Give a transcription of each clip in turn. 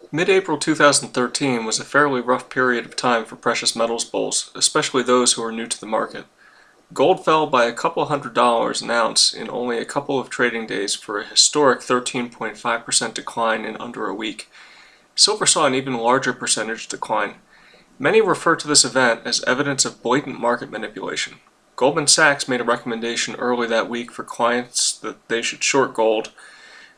Mid-April 2013 was a fairly rough period of time for precious metals bulls, especially those who are new to the market. Gold fell by a couple $100 an ounce in only a couple of trading days for a historic 13.5% decline in under a week. Silver saw an even larger percentage decline. Many refer to this event as evidence of blatant market manipulation. Goldman Sachs made a recommendation early that week for clients that they should short gold.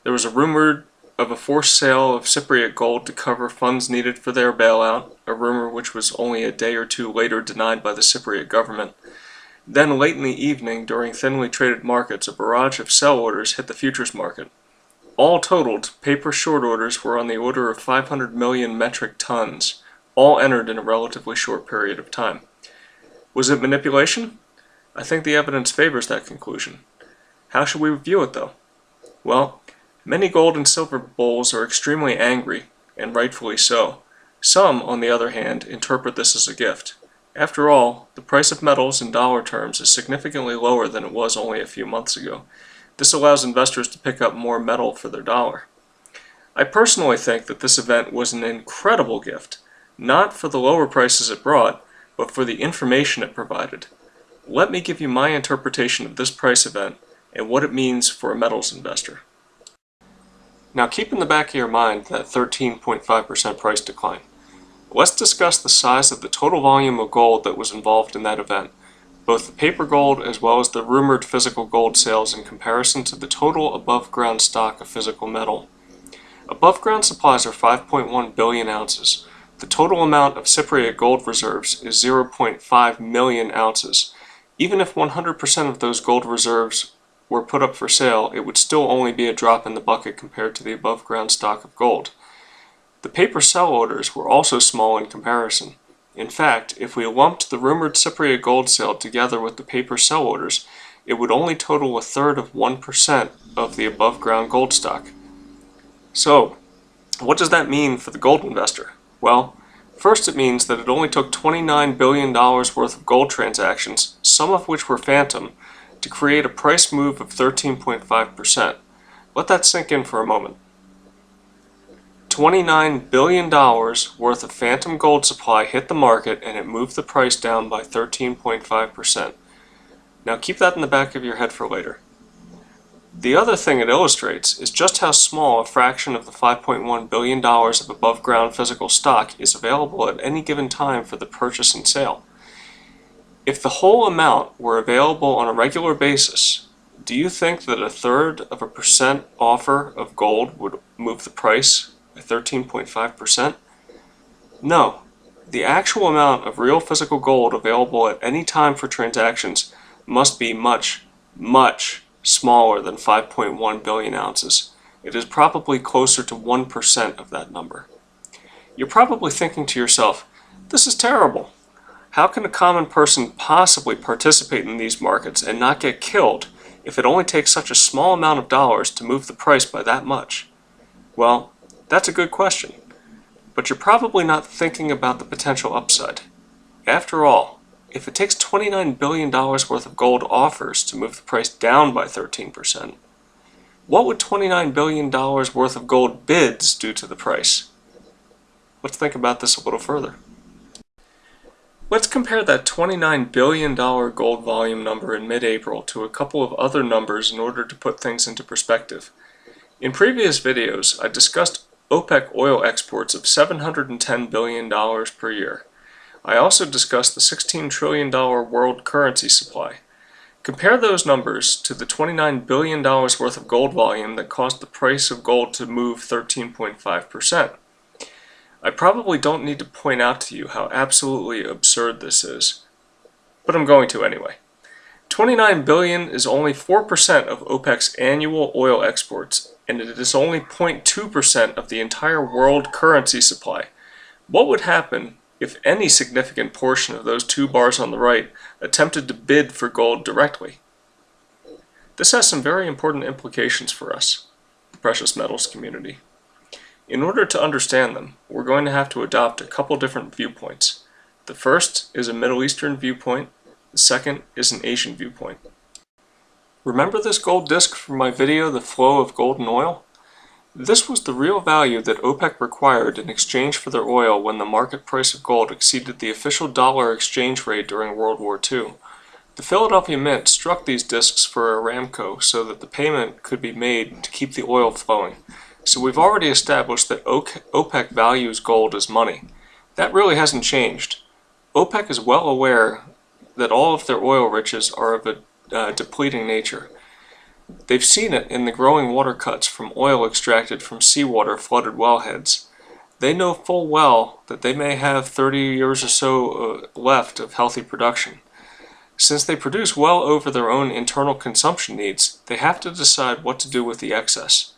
There was a rumor of a forced sale of Cypriot gold to cover funds needed for their bailout, a rumor which was only a day or two later denied by the Cypriot government. Then late in the evening, during thinly traded markets, a barrage of sell orders hit the futures market. All totaled, paper short orders were on the order of 500 million metric tons, all entered in a relatively short period of time. Was it manipulation? I think the evidence favors that conclusion. How should we view it, though? Well, many gold and silver bulls are extremely angry, and rightfully so. Some, on the other hand, interpret this as a gift. After all, the price of metals in dollar terms is significantly lower than it was only a few months ago. This allows investors to pick up more metal for their dollar. I personally think that this event was an incredible gift, not for the lower prices it brought, but for the information it provided. Let me give you my interpretation of this price event and what it means for a metals investor. Now keep in the back of your mind that 13.5% price decline. Let's discuss the size of the total volume of gold that was involved in that event, both the paper gold as well as the rumored physical gold sales in comparison to the total above-ground stock of physical metal. Above-ground supplies are 5.1 billion ounces. The total amount of Cypriot gold reserves is 0.5 million ounces. Even if 100% of those gold reserves were put up for sale, it would still only be a drop in the bucket compared to the above-ground stock of gold. The paper sell orders were also small in comparison. In fact, if we lumped the rumored Cypriot gold sale together with the paper sell orders, it would only total 1/3 of 1% of the above-ground gold stock. So, what does that mean for the gold investor? Well, first it means that it only took $29 billion worth of gold transactions, some of which were phantom, to create a price move of 13.5%. Let that sink in for a moment. $29 billion worth of phantom gold supply hit the market and it moved the price down by 13.5%. Now keep that in the back of your head for later. The other thing it illustrates is just how small a fraction of the $5.1 billion of above-ground physical stock is available at any given time for the purchase and sale. If the whole amount were available on a regular basis, do you think that 1/3% offer of gold would move the price by 13.5%? No. The actual amount of real physical gold available at any time for transactions must be much, much smaller than 5.1 billion ounces. It is probably closer to 1% of that number. You're probably thinking to yourself, this is terrible. How can a common person possibly participate in these markets and not get killed if it only takes such a small amount of dollars to move the price by that much? Well, that's a good question, but you're probably not thinking about the potential upside. After all, if it takes $29 billion worth of gold offers to move the price down by 13%, what would $29 billion worth of gold bids do to the price? Let's think about this a little further. Let's compare that $29 billion gold volume number in mid-April to a couple of other numbers in order to put things into perspective. In previous videos, I discussed OPEC oil exports of $710 billion per year. I also discussed the $16 trillion world currency supply. Compare those numbers to the $29 billion worth of gold volume that caused the price of gold to move 13.5%. I probably don't need to point out to you how absolutely absurd this is, but I'm going to anyway. 29 billion is only 4% of OPEC's annual oil exports, and it is only 0.2% of the entire world currency supply. What would happen if any significant portion of those two bars on the right attempted to bid for gold directly? This has some very important implications for us, the precious metals community. In order to understand them, we're going to have to adopt a couple different viewpoints. The first is a Middle Eastern viewpoint, the second is an Asian viewpoint. Remember this gold disc from my video, The Flow of Gold and Oil? This was the real value that OPEC required in exchange for their oil when the market price of gold exceeded the official dollar exchange rate during World War II. The Philadelphia Mint struck these discs for Aramco so that the payment could be made to keep the oil flowing. So we've already established that OPEC values gold as money. That really hasn't changed. OPEC is well aware that all of their oil riches are of a depleting nature. They've seen it in the growing water cuts from oil extracted from seawater flooded wellheads. They know full well that they may have 30 years or so left of healthy production. Since they produce well over their own internal consumption needs, they have to decide what to do with the excess.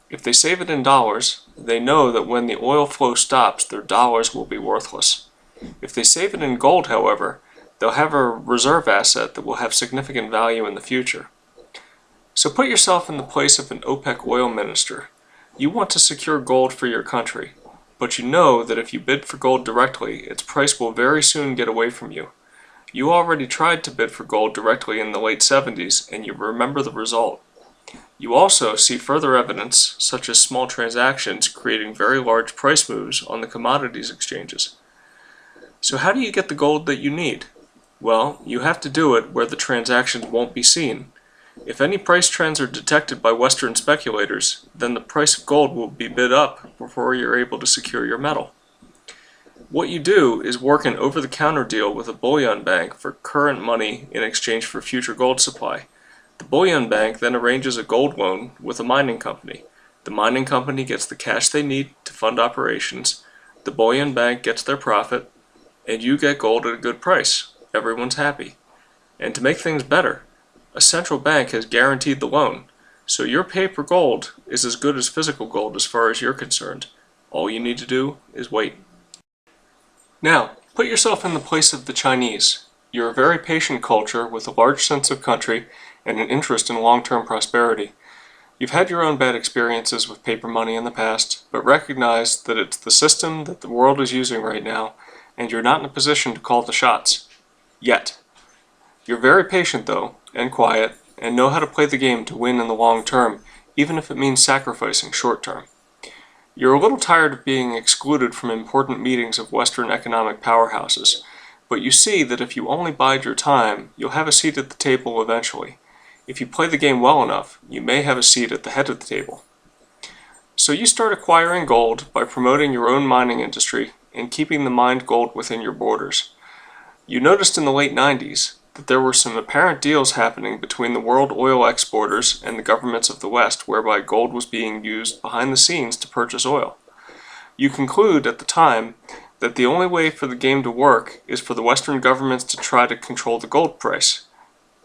If they save it in dollars, they know that when the oil flow stops, their dollars will be worthless. If they save it in gold, however, they'll have a reserve asset that will have significant value in the future. So put yourself in the place of an OPEC oil minister. You want to secure gold for your country, but you know that if you bid for gold directly, its price will very soon get away from you. You already tried to bid for gold directly in the late 70s, and you remember the result. You also see further evidence, such as small transactions creating very large price moves on the commodities exchanges. So how do you get the gold that you need? Well, you have to do it where the transactions won't be seen. If any price trends are detected by Western speculators, then the price of gold will be bid up before you're able to secure your metal. What you do is work an over-the-counter deal with a bullion bank for current money in exchange for future gold supply. The bullion bank then arranges a gold loan with a mining company. The mining company gets the cash they need to fund operations, the bullion bank gets their profit, and you get gold at a good price. Everyone's happy. And to make things better, a central bank has guaranteed the loan, so your paper gold is as good as physical gold as far as you're concerned. All you need to do is wait. Now, put yourself in the place of the Chinese. You're a very patient culture with a large sense of country and an interest in long-term prosperity. You've had your own bad experiences with paper money in the past, but recognize that it's the system that the world is using right now, and you're not in a position to call the shots. Yet. You're very patient, though, and quiet, and know how to play the game to win in the long term, even if it means sacrificing short term. You're a little tired of being excluded from important meetings of Western economic powerhouses, but you see that if you only bide your time, you'll have a seat at the table eventually. If you play the game well enough, you may have a seat at the head of the table. So you start acquiring gold by promoting your own mining industry and keeping the mined gold within your borders. You noticed in the late 90s that there were some apparent deals happening between the world oil exporters and the governments of the West whereby gold was being used behind the scenes to purchase oil. You conclude at the time that the only way for the game to work is for the Western governments to try to control the gold price.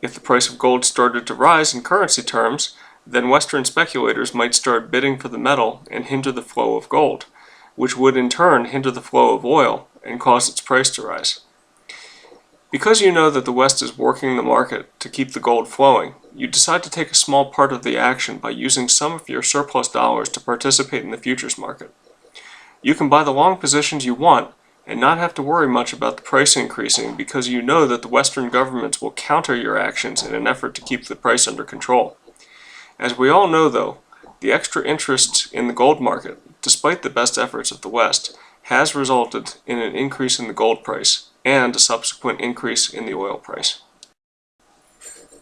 If the price of gold started to rise in currency terms, then Western speculators might start bidding for the metal and hinder the flow of gold, which would in turn hinder the flow of oil and cause its price to rise. Because you know that the West is working the market to keep the gold flowing, you decide to take a small part of the action by using some of your surplus dollars to participate in the futures market. You can buy the long positions you want and not have to worry much about the price increasing because you know that the Western governments will counter your actions in an effort to keep the price under control. As we all know, though, the extra interest in the gold market, despite the best efforts of the West, has resulted in an increase in the gold price and a subsequent increase in the oil price.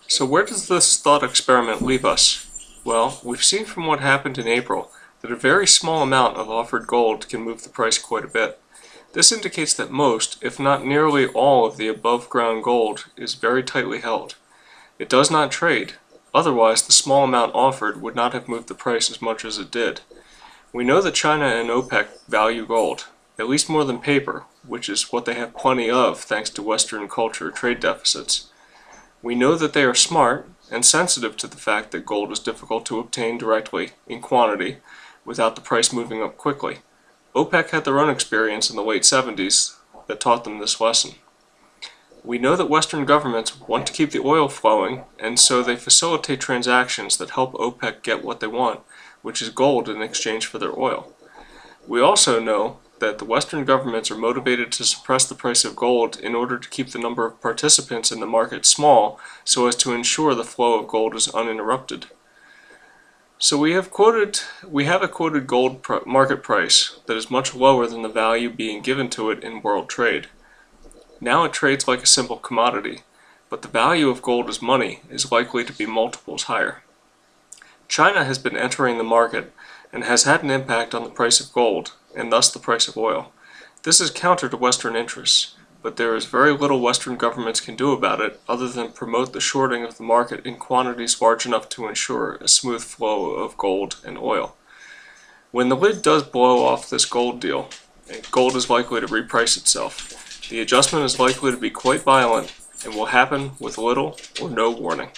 So where does this thought experiment leave us? Well, we've seen from what happened in April that a very small amount of offered gold can move the price quite a bit. This indicates that most, if not nearly all, of the above-ground gold is very tightly held. It does not trade, otherwise the small amount offered would not have moved the price as much as it did. We know that China and OPEC value gold, at least more than paper, which is what they have plenty of thanks to Western culture trade deficits. We know that they are smart and sensitive to the fact that gold is difficult to obtain directly, in quantity, without the price moving up quickly. OPEC had their own experience in the late 70s that taught them this lesson. We know that Western governments want to keep the oil flowing, and so they facilitate transactions that help OPEC get what they want, which is gold in exchange for their oil. We also know that the Western governments are motivated to suppress the price of gold in order to keep the number of participants in the market small so as to ensure the flow of gold is uninterrupted. So we have a quoted gold market price that is much lower than the value being given to it in world trade. Now it trades like a simple commodity, but the value of gold as money is likely to be multiples higher. China has been entering the market and has had an impact on the price of gold, and thus the price of oil. This is counter to Western interests, but there is very little Western governments can do about it other than promote the shorting of the market in quantities large enough to ensure a smooth flow of gold and oil. When the lid does blow off this gold deal, gold is likely to reprice itself. The adjustment is likely to be quite violent and will happen with little or no warning.